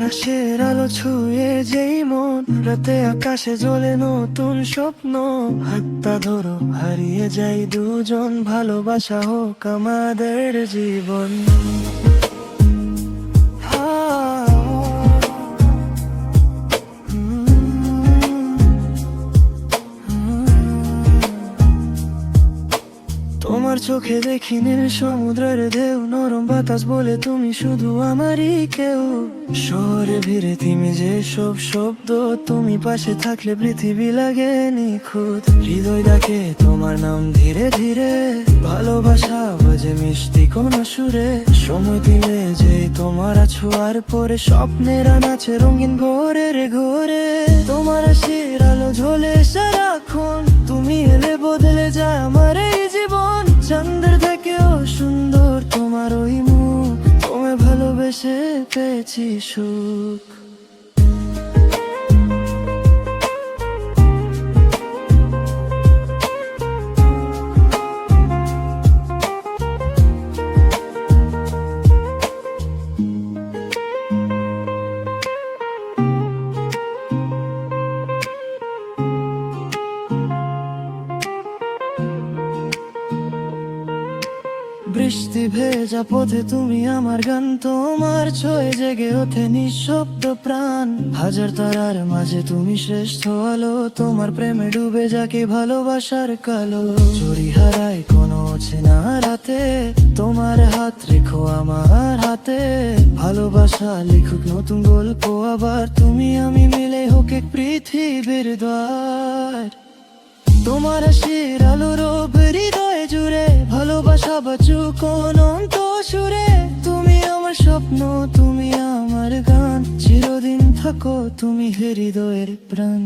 আকাশের আলো ছুঁয়ে যেই মন, রাতে আকাশে জ্বলে নতুন স্বপ্ন। হাতটা ধরো, হারিয়ে যাই দুজন, ভালোবাসা হোক আমাদের জীবন। তোমার চোখে দেখি নীল সমুদ্রের ঢেউ, নরম বাতাস বলে তুমি শুধু আমারই কেউ। শহরে ভিড়ে তুমি যে সব শব্দ, তুমি পাশে থাকলে পৃথিবী লাগে নিখুঁত। হৃদয় ডাকে তোমার নাম ধীরে ধীরে, ভালোবাসা বাজে মিষ্টি কোন সুরে। সময় দিলে যে তোমার ছোঁয়ার পরে, স্বপ্নেরা নাচে রঙিন ভোরের ঘোরে। তোমার হাসির আলো ঝোলে সারাক্ষণ, তুমি এলে বদলে যায় আমার এই জীবন। চাঁদের থেকেও সুন্দর তোমার ওই মুখ, তোমায় ভালোবেসে পেয়েছি সুখ। বৃষ্টি ভেজা পথে তুমি আমার গান, তোমার ছোঁয়ে জেগে ওঠে নিঃশব্দ প্রাণ। হাজার তারার মাঝে তুমি শ্রেষ্ঠ আলো, তোমার প্রেমে ডুবে যাকে ভালোবাসার কালো। চুরি হারায় কোনো চেনা রাতে, তোমার হাত রেখো আমার হাতে। ভালোবাসা লিখুক নতুন গল্প আবার, তুমি আমি মিলে হোক এক পৃথিবীর দ্বার। তোমার হাসির আলোর হৃদয়ে জুড়ে, ভালোবাসা বাঁচুক অনন্ত সুরে। তুমি আমার স্বপ্ন, তুমি আমার গান, চিরদিন থাকো তুমি হৃদয়ের প্রাণ।